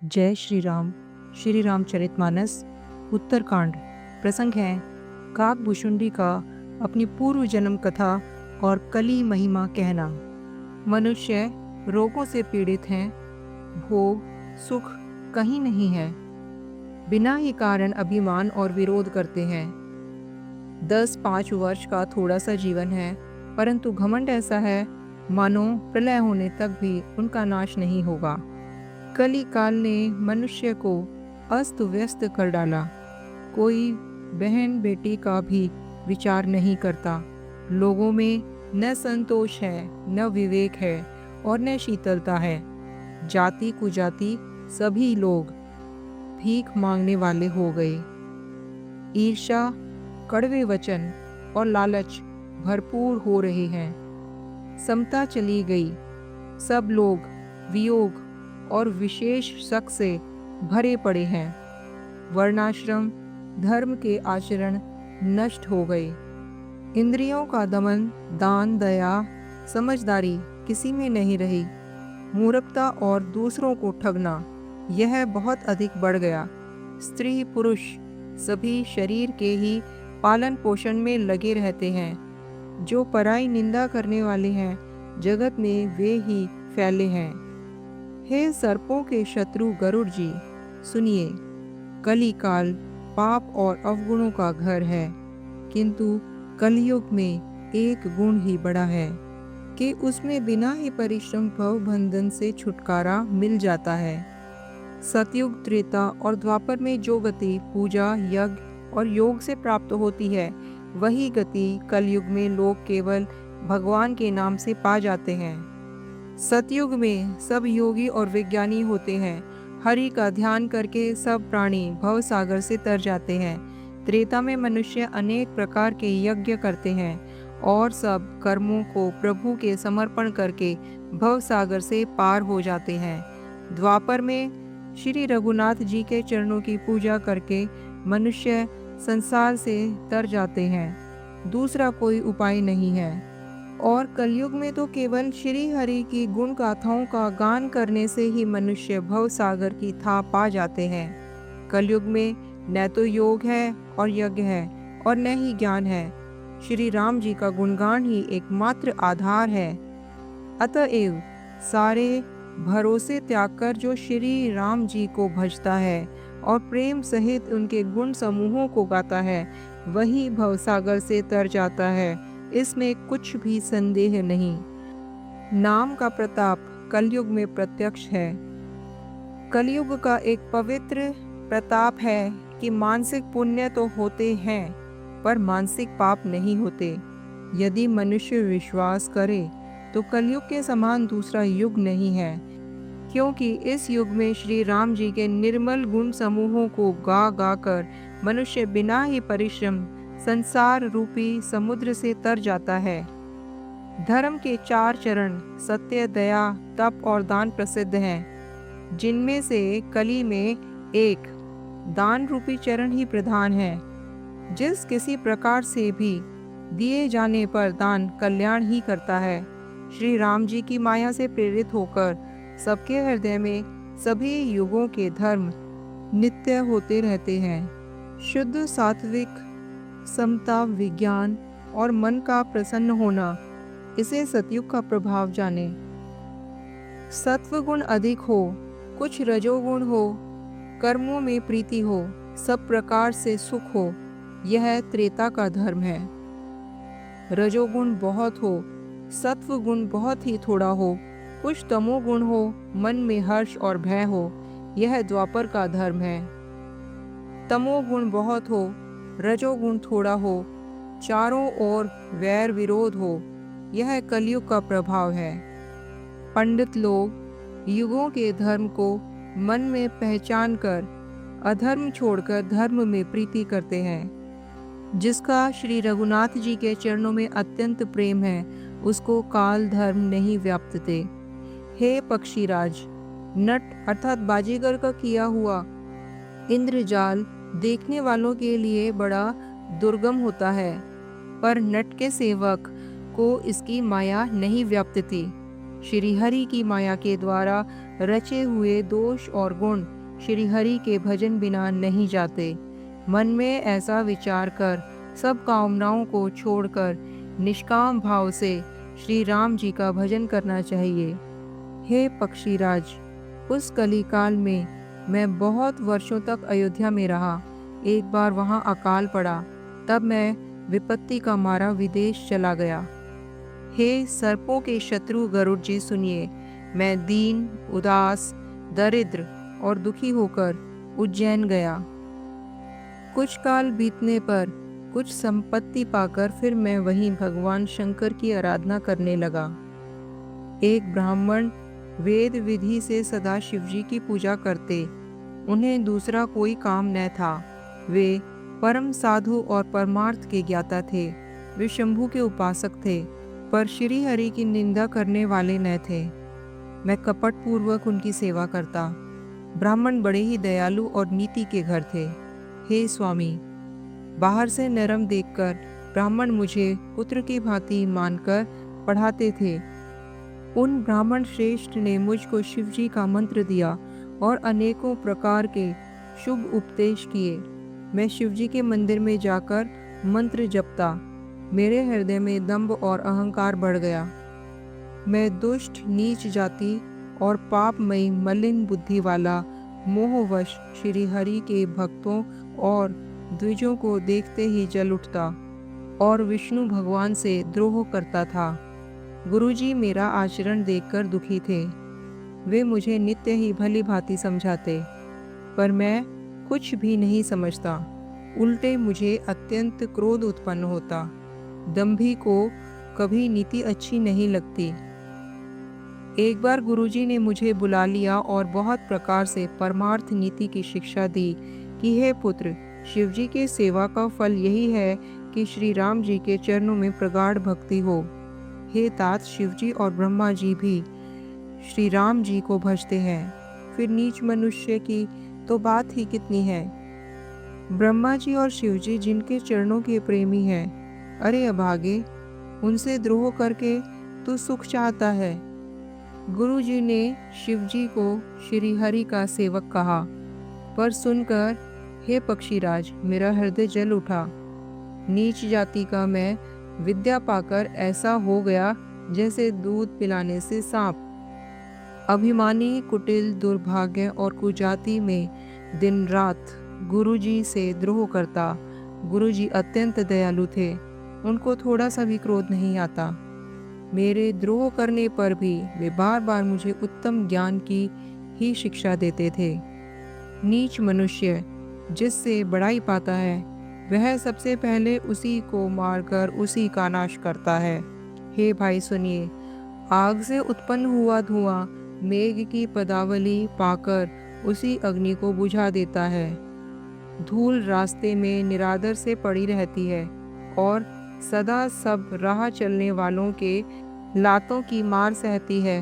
जय श्री रामचरितमानस उत्तरकांड। प्रसंग है काकभूषुंडी का अपनी पूर्व जन्म कथा और कली महिमा कहना। मनुष्य रोगों से पीड़ित हैं, भोग सुख कहीं नहीं है, बिना ही कारण अभिमान और विरोध करते हैं। 10-5 वर्ष का थोड़ा सा जीवन है, परंतु घमंड ऐसा है मानो प्रलय होने तक भी उनका नाश नहीं होगा। कली काल ने मनुष्य को अस्त व्यस्त कर डाला। कोई बहन बेटी का भी विचार नहीं करता। लोगों में न संतोष है, न विवेक है और न शीतलता है। जाति कुजाति सभी लोग भीख मांगने वाले हो गए। ईर्ष्या, कड़वे वचन और लालच भरपूर हो रहे हैं। समता चली गई। सब लोग वियोग और विशेष शक से भरे पड़े हैं। वर्णाश्रम धर्म के आचरण नष्ट हो गए। इंद्रियों का दमन, दान, दया, समझदारी किसी में नहीं रही। मूर्खता और दूसरों को ठगना यह बहुत अधिक बढ़ गया। स्त्री पुरुष सभी शरीर के ही पालन पोषण में लगे रहते हैं। जो पराई निंदा करने वाले हैं, जगत में वे ही फैले हैं। हे सर्पों के शत्रु गरुड़ जी, सुनिए, कली काल पाप और अवगुणों का घर है, किंतु कलयुग में एक गुण ही बड़ा है कि उसमें बिना ही परिश्रम भव बंधन से छुटकारा मिल जाता है। सतयुग, त्रेता और द्वापर में जो गति पूजा, यज्ञ और योग से प्राप्त होती है, वही गति कलयुग में लोग केवल भगवान के नाम से पा जाते हैं। सतयुग में सब योगी और विज्ञानी होते हैं। हरि का ध्यान करके सब प्राणी भव सागर से तर जाते हैं। त्रेता में मनुष्य अनेक प्रकार के यज्ञ करते हैं और सब कर्मों को प्रभु के समर्पण करके भव सागर से पार हो जाते हैं। द्वापर में श्री रघुनाथ जी के चरणों की पूजा करके मनुष्य संसार से तर जाते हैं। दूसरा कोई उपाय नहीं है। और कलयुग में तो केवल श्री हरि की गुण गाथाओं का गान करने से ही मनुष्य भव सागर की था पा जाते हैं। कलयुग में न तो योग है और यज्ञ है और न ही ज्ञान है। श्री राम जी का गुणगान ही एकमात्र आधार है। अतएव सारे भरोसे त्याग कर जो श्री राम जी को भजता है और प्रेम सहित उनके गुण समूहों को गाता है, वही भवसागर से तर जाता है। इसमें कुछ भी संदेह नहीं। नाम का प्रताप कलयुग में प्रत्यक्ष है। कलयुग का एक पवित्र प्रताप है कि मानसिक पुण्य तो होते हैं, पर मानसिक पाप नहीं होते। यदि मनुष्य विश्वास करे तो कलयुग के समान दूसरा युग नहीं है, क्योंकि इस युग में श्री राम जी के निर्मल गुण समूहों को गा गा कर मनुष्य बिना ही परिश्रम संसार रूपी समुद्र से तर जाता है। धर्म के 4 चरण सत्य, दया, तप और दान प्रसिद्ध हैं, जिनमें से कली में एक दान रूपी चरण ही प्रधान है। जिस किसी प्रकार से भी दिए जाने पर दान कल्याण ही करता है। श्री राम जी की माया से प्रेरित होकर सबके हृदय में सभी युगों के धर्म नित्य होते रहते हैं। शुद्ध सात्विक समता, विज्ञान और मन का प्रसन्न होना, इसे सतयुग का प्रभाव जाने। सत्व गुण अधिक हो, कुछ रजोगुण हो, कर्मों में प्रीति हो, सब प्रकार से सुख हो, यह त्रेता का धर्म है। रजोगुण बहुत हो, सत्व गुण बहुत ही थोड़ा हो, कुछ तमोगुण हो, मन में हर्ष और भय हो, यह द्वापर का धर्म है। तमोगुण बहुत हो, रजोगुण थोड़ा हो, चारों ओर वैर विरोध हो, यह कलयुग का प्रभाव है। पंडित लोग युगों के धर्म को मन में पहचान कर अधर्म छोड़कर धर्म में प्रीति करते हैं। जिसका श्री रघुनाथ जी के चरणों में अत्यंत प्रेम है, उसको काल धर्म नहीं व्याप्तते। हे पक्षीराज, नट अर्थात बाजीगर का किया हुआ इंद्रजाल देखने वालों के लिए बड़ा दुर्गम होता है, पर नट के सेवक को इसकी माया नहीं व्याप्तती। श्री हरि की माया के द्वारा रचे हुए दोष और गुण श्री हरि के भजन बिना नहीं जाते। मन में ऐसा विचार कर सब कामनाओं को छोड़कर निष्काम भाव से श्री राम जी का भजन करना चाहिए। हे पक्षीराज, उस कली काल में मैं बहुत वर्षों तक अयोध्या में रहा। एक बार वहाँ अकाल पड़ा, तब मैं विपत्ति का मारा विदेश चला गया। हे सर्पों के शत्रु गरुड़ जी, सुनिए, मैं दीन, उदास, दरिद्र और दुखी होकर उज्जैन गया। कुछ काल बीतने पर कुछ संपत्ति पाकर फिर मैं वहीं भगवान शंकर की आराधना करने लगा। एक ब्राह्मण वेद विधि से सदा शिवजी की पूजा करते। उन्हें दूसरा कोई काम न था। वे परम साधु और परमार्थ के ज्ञाता थे। वे शंभु के उपासक थे, पर श्री हरि की निंदा करने वाले न थे। मैं कपट पूर्वक उनकी सेवा करता। ब्राह्मण बड़े ही दयालु और नीति के घर थे। हे स्वामी, बाहर से नरम देखकर ब्राह्मण मुझे पुत्र की भांति मानकर पढ़ाते थे। उन ब्राह्मण श्रेष्ठ ने मुझको शिवजी का मंत्र दिया और अनेकों प्रकार के शुभ उपदेश किए। मैं शिवजी के मंदिर में जाकर मंत्र जपता। मेरे हृदय में दंभ और अहंकार बढ़ गया। मैं दुष्ट, नीच जाति और पापमयी मलिन बुद्धि वाला मोहवश श्री हरि के भक्तों और द्विजों को देखते ही जल उठता और विष्णु भगवान से द्रोह करता था। गुरुजी मेरा आचरण देखकर दुखी थे। वे मुझे नित्य ही भली भांति समझाते, पर मैं कुछ भी नहीं समझता। उल्टे मुझे अत्यंत क्रोध उत्पन्न होता। दंभी को कभी नीति अच्छी नहीं लगती। एक बार गुरुजी ने मुझे बुला लिया और बहुत प्रकार से परमार्थ नीति की शिक्षा दी कि हे पुत्र, शिवजी के सेवा का फल यही है कि श्री राम जी के चरणों में प्रगाढ़ भक्ति हो। हे तात, शिवजी और ब्रह्मा जी भी श्री राम जी को भजते हैं, फिर नीच मनुष्य की तो बात ही कितनी है। ब्रह्मा जी और शिवजी जिनके चरणों के प्रेमी हैं, अरे अभागे, उनसे द्रोह करके तू सुख चाहता है। गुरु जी ने शिवजी को श्री हरि का सेवक कहा, पर सुनकर हे पक्षीराज, मेरा हृदय जल उठा। नीच जाति का मैं विद्या पाकर ऐसा हो गया जैसे दूध पिलाने से सांप। अभिमानी, कुटिल, दुर्भाग्य और कुजाति में दिन रात गुरुजी से द्रोह करता। गुरुजी अत्यंत दयालु थे, उनको थोड़ा सा भी क्रोध नहीं आता। मेरे द्रोह करने पर भी वे बार बार मुझे उत्तम ज्ञान की ही शिक्षा देते थे। नीच मनुष्य जिससे बड़ाई पाता है, वह सबसे पहले उसी को मारकर उसी का नाश करता है। हे भाई सुनिए, आग से उत्पन्न हुआ धुआं मेघ की पदावली पाकर उसी अग्नि को बुझा देता है। धूल रास्ते में निरादर से पड़ी रहती है और सदा सब राह चलने वालों के लातों की मार सहती है,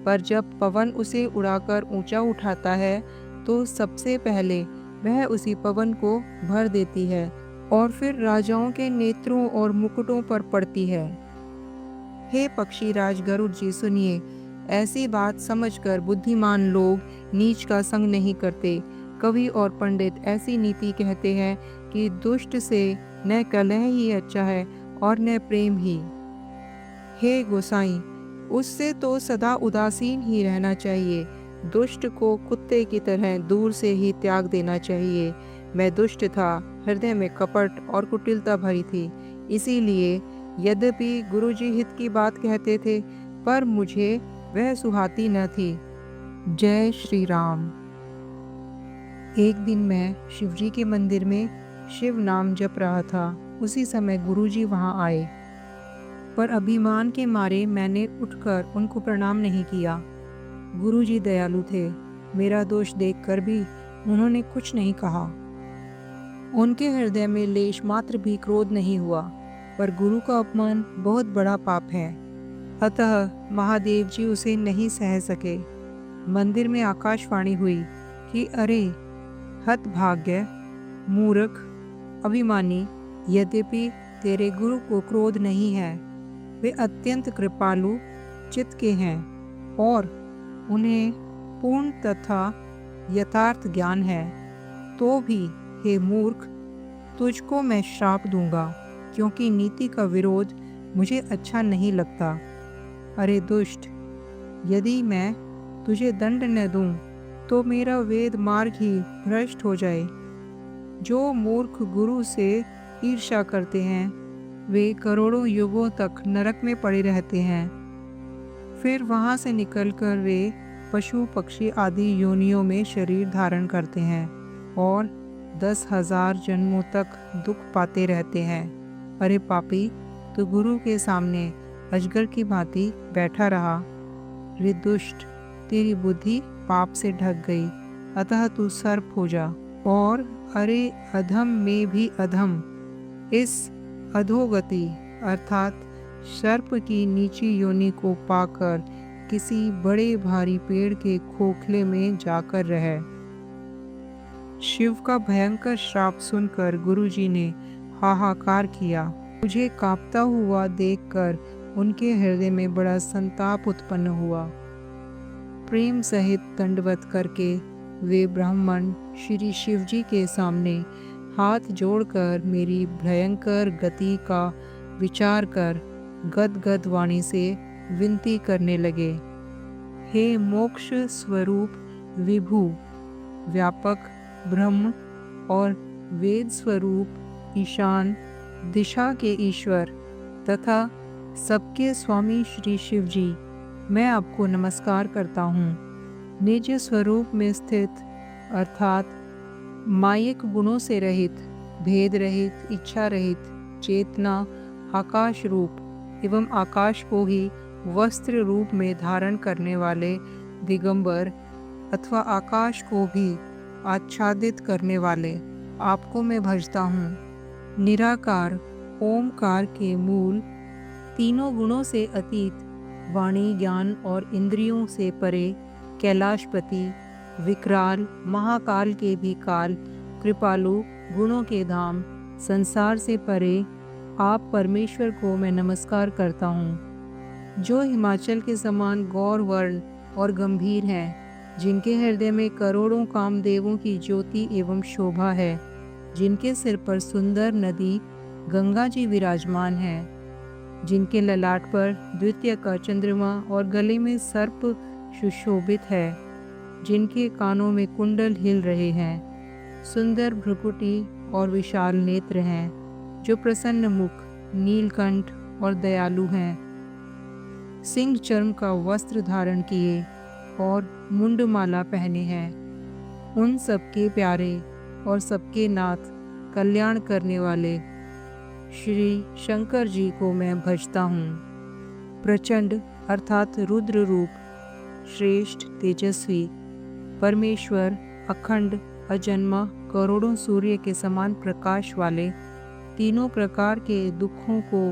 पर जब पवन उसे उड़ाकर ऊंचा उठाता है तो सबसे पहले वह उसी पवन को भर देती है और फिर राजाओं के नेत्रों और मुकुटों पर पड़ती है। हे पक्षीराज गरुड़ जी, सुनिए, ऐसी बात समझकर बुद्धिमान लोग नीच का संग नहीं करते। कवि और पंडित ऐसी नीति कहते हैं कि दुष्ट से न कलह ही अच्छा है और न प्रेम ही। हे गोसाई, उससे तो सदा उदासीन ही रहना चाहिए। दुष्ट को कुत्ते की तरह दूर से ही त्याग देना चाहिए। मैं दुष्ट था, हृदय में कपट और कुटिलता भरी थी। इसीलिए यद्यपि गुरुजी हित की बात कहते थे, पर मुझे वह सुहाती न थी। जय श्री राम। एक दिन मैं शिवजी के मंदिर में शिव नाम जप रहा था। उसी समय गुरुजी वहां आए, पर अभिमान के मारे मैंने उठकर उनको प्रणाम नहीं किया। गुरुजी दयालु थे। मेरा दोष देखकर भी उन्होंने कुछ नहीं कहा। उनके हृदय में लेश मात्र भी क्रोध नहीं हुआ, पर गुरु का अपमान बहुत बड़ा पाप है। अतः महादेव जी उसे नहीं सह सके। मंदिर में आकाशवाणी हुई कि अरे हतभाग्य, मूर्ख, अभिमानी, यद्यपि तेरे गुरु को क्रोध नहीं है, वे अत्यंत कृपालु चित्त के हैं और उन्हें पूर्ण तथा यथार्थ ज्ञान है, तो भी हे मूर्ख, तुझको मैं श्राप दूंगा, क्योंकि नीति का विरोध मुझे अच्छा नहीं लगता। अरे दुष्ट, यदि मैं तुझे दंड न दूं, तो मेरा वेद मार्ग ही भ्रष्ट हो जाए। जो मूर्ख गुरु से ईर्ष्या करते हैं, वे करोड़ों युगों तक नरक में पड़े रहते हैं। फिर वहां से निकलकर वे पशु पक्षी आदि योनियों में शरीर धारण करते हैं और 10,000 जन्मों तक दुख पाते रहते हैं। अरे पापी, तू गुरु के सामने अजगर की भांति बैठा रहा। रे दुष्ट, तेरी बुद्धि पाप से ढक गई, अतः तू सर्प हो जा। और अरे अधम में भी अधम, इस अधोगति अर्थात सर्प की नीची योनि को पाकर किसी बड़े भारी पेड़ के खोखले में जाकर रहे। शिव का भयंकर श्राप सुनकर गुरुजी ने हाहाकार किया। मुझे कांपता हुआ देखकर उनके हृदय में बड़ा संताप उत्पन्न हुआ। प्रेम सहित दंडवत करके वे ब्राह्मण श्री शिवजी के सामने हाथ जोड़कर मेरी भयंकर गति का विचार कर गदगद वाणी से विनती करने लगे। हे मोक्ष स्वरूप विभु, व्यापक ब्रह्म और वेद स्वरूप ईशान दिशा के ईश्वर तथा सबके स्वामी श्री शिव जी, मैं आपको नमस्कार करता हूँ। निज स्वरूप में स्थित अर्थात मायिक गुणों से रहित, भेद रहित, इच्छा रहित, चेतना आकाश रूप एवं आकाश को ही वस्त्र रूप में धारण करने वाले दिगंबर अथवा आकाश को भी आच्छादित करने वाले आपको मैं भजता हूँ। निराकार ओमकार के मूल, तीनों गुणों से अतीत, वाणी ज्ञान और इंद्रियों से परे, कैलाशपति, विकराल महाकाल के भी काल, कृपालु गुणों के धाम, संसार से परे आप परमेश्वर को मैं नमस्कार करता हूँ। जो हिमाचल के समान गौर वर्ण और गंभीर हैं, जिनके हृदय में करोड़ों कामदेवों की ज्योति एवं शोभा है, जिनके सिर पर सुंदर नदी गंगा जी विराजमान है, जिनके ललाट पर द्वितीय का चंद्रमा और गले में सर्प सुशोभित है, जिनके कानों में कुंडल हिल रहे हैं, सुंदर भ्रुकुटी और विशाल नेत्र हैं, जो प्रसन्न मुख, नीलकंठ और दयालु हैं, सिंह चर्म का वस्त्र धारण किए और मुंडमाला पहने हैं, उन सबके प्यारे और सबके नाथ, कल्याण करने वाले श्री शंकर जी को मैं भजता हूँ। प्रचंड अर्थात रुद्र रूप, श्रेष्ठ, तेजस्वी, परमेश्वर, अखंड, अजन्मा, करोड़ों सूर्य के समान प्रकाश वाले, तीनों प्रकार के दुखों को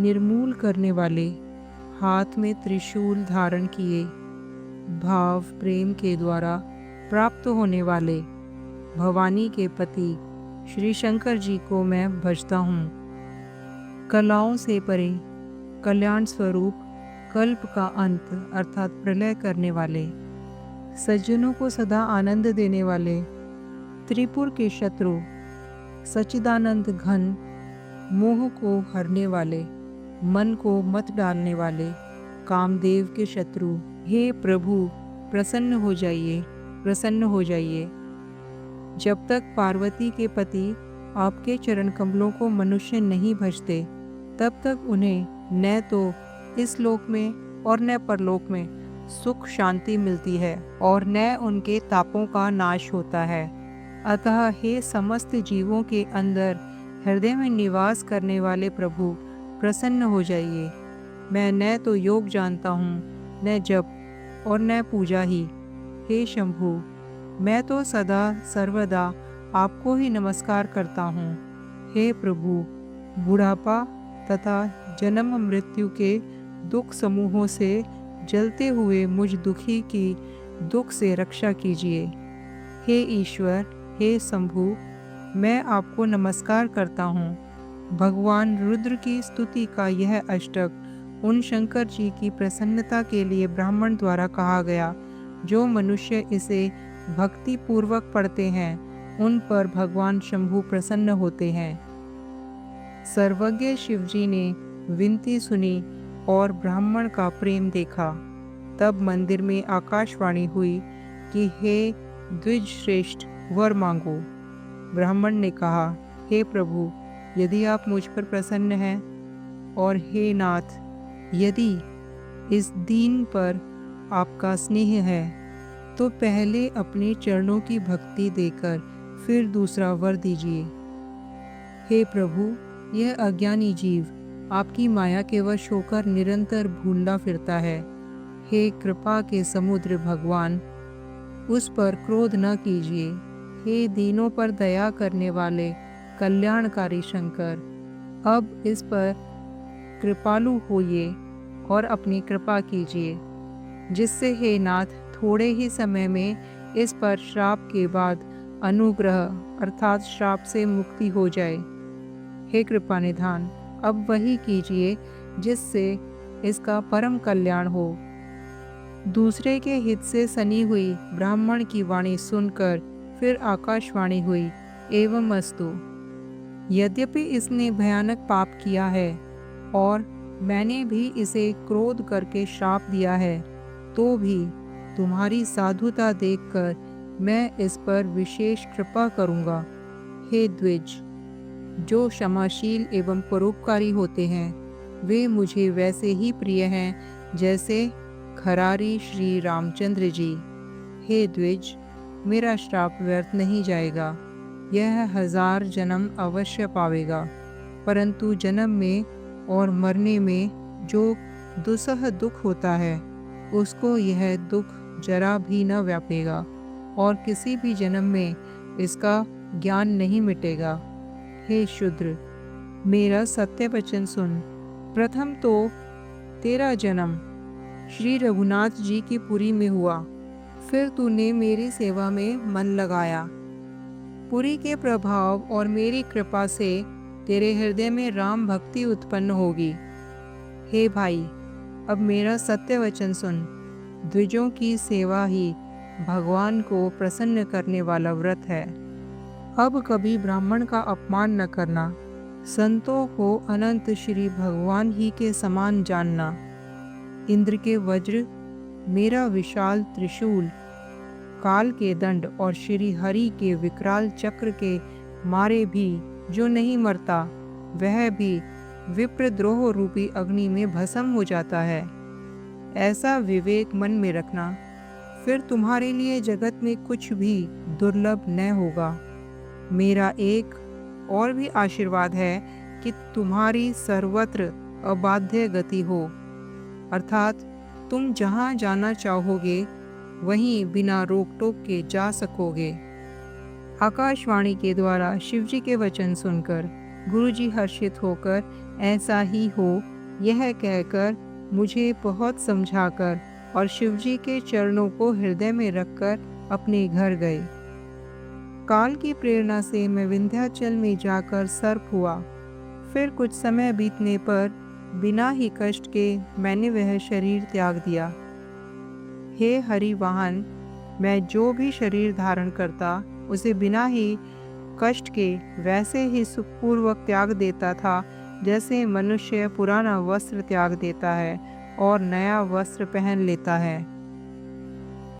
निर्मूल करने वाले, हाथ में त्रिशूल धारण किए, भाव प्रेम के द्वारा प्राप्त होने वाले भवानी के पति श्री शंकर जी को मैं भजता हूँ। कलाओं से परे, कल्याण स्वरूप, कल्प का अंत अर्थात प्रलय करने वाले, सज्जनों को सदा आनंद देने वाले, त्रिपुर के शत्रु, सच्चिदानंद घन, मोह को हरने वाले, मन को मत डालने वाले, कामदेव के शत्रु, हे प्रभु प्रसन्न हो जाइए, प्रसन्न हो जाइए। जब तक पार्वती के पति आपके चरण कमलों को मनुष्य नहीं भजते, तब तक उन्हें न तो इस लोक में और न परलोक में सुख शांति मिलती है और न उनके तापों का नाश होता है। अतः हे समस्त जीवों के अंदर हृदय में निवास करने वाले प्रभु, प्रसन्न हो जाइए। मैं न तो योग जानता हूँ, न जप और न पूजा ही। हे शंभु, मैं तो सदा सर्वदा आपको ही नमस्कार करता हूँ। हे प्रभु, बुढ़ापा तथा जन्म मृत्यु के दुख समूहों से जलते हुए मुझ दुखी की दुख से रक्षा कीजिए। हे ईश्वर, हे शंभु, मैं आपको नमस्कार करता हूँ। भगवान रुद्र की स्तुति का यह अष्टक उन शंकर जी की प्रसन्नता के लिए ब्राह्मण द्वारा कहा गया, जो मनुष्य इसे भक्ति पूर्वक पढ़ते हैं उन पर भगवान शंभु प्रसन्न होते हैं। सर्वज्ञ शिवजी ने विनती सुनी और ब्राह्मण का प्रेम देखा। तब मंदिर में आकाशवाणी हुई कि हे द्विज श्रेष्ठ, वर मांगो। ब्राह्मण ने कहा, हे प्रभु, यदि आप मुझ पर प्रसन्न हैं और हे नाथ, यदि इस दीन पर आपका स्नेह है तो पहले अपने चरणों की भक्ति देकर फिर दूसरा वर दीजिए। हे प्रभु, यह अज्ञानी जीव आपकी माया के वश होकर निरंतर भूलता फिरता है। हे कृपा के समुद्र भगवान, उस पर क्रोध न कीजिए। हे दीनों पर दया करने वाले कल्याणकारी शंकर, अब इस पर कृपालु होइए और अपनी कृपा कीजिए, जिससे हे नाथ थोड़े ही समय में इस पर श्राप के बाद अनुग्रह अर्थात श्राप से मुक्ति हो जाए। हे कृपा निधान, अब वही कीजिए जिससे इसका परम कल्याण हो। दूसरे के हित से सनी हुई ब्राह्मण की वाणी सुनकर फिर आकाशवाणी हुई, एवं अस्तु। यद्यपि इसने भयानक पाप किया है और मैंने भी इसे क्रोध करके श्राप दिया है, तो भी तुम्हारी साधुता देखकर मैं इस पर विशेष कृपा करूँगा। हे द्विज, जो क्षमाशील एवं परोपकारी होते हैं वे मुझे वैसे ही प्रिय हैं जैसे खरारी श्री रामचंद्र जी। हे द्विज, मेरा श्राप व्यर्थ नहीं जाएगा। यह 1000 जन्म अवश्य पावेगा, परंतु जन्म में और मरने में जो दुसह दुख होता है उसको यह दुख जरा भी न व्यापेगा और किसी भी जन्म में इसका ज्ञान नहीं मिटेगा। हे शूद्र, मेरा सत्य वचन सुन। प्रथम तो तेरा जन्म श्री रघुनाथ जी की पुरी में हुआ, फिर तूने मेरी सेवा में मन लगाया। पुरी के प्रभाव और मेरी कृपा से तेरे हृदय में राम भक्ति उत्पन्न होगी। हे भाई, अब मेरा सत्य वचन सुन। द्विजों की सेवा ही भगवान को प्रसन्न करने वाला व्रत है। अब कभी ब्राह्मण का अपमान न करना। संतों को अनंत श्री भगवान ही के समान जानना। इंद्र के वज्र, मेरा विशाल त्रिशूल, काल के दंड और श्री हरि के विकराल चक्र के मारे भी जो नहीं मरता, वह भी विप्रद्रोह रूपी अग्नि में भस्म हो जाता है। ऐसा विवेक मन में रखना, फिर तुम्हारे लिए जगत में कुछ भी दुर्लभ न होगा। मेरा एक और भी आशीर्वाद है कि तुम्हारी सर्वत्र अबाध्य गति हो, अर्थात तुम जहाँ जाना चाहोगे वहीं बिना रोक टोक के जा सकोगे। आकाशवाणी के द्वारा शिवजी के वचन सुनकर गुरुजी हर्षित होकर ऐसा ही हो यह कहकर मुझे बहुत समझाकर और शिवजी के चरणों को हृदय में रखकर अपने घर गए। काल की प्रेरणा से मैं विंध्याचल में जाकर सर्प हुआ। फिर कुछ समय बीतने पर बिना ही कष्ट के मैंने वह शरीर त्याग दिया। हे हरिवाहन, मैं जो भी शरीर धारण करता उसे बिना ही कष्ट के वैसे ही सुखपूर्वक त्याग देता था जैसे मनुष्य पुराना वस्त्र त्याग देता है और नया वस्त्र पहन लेता है।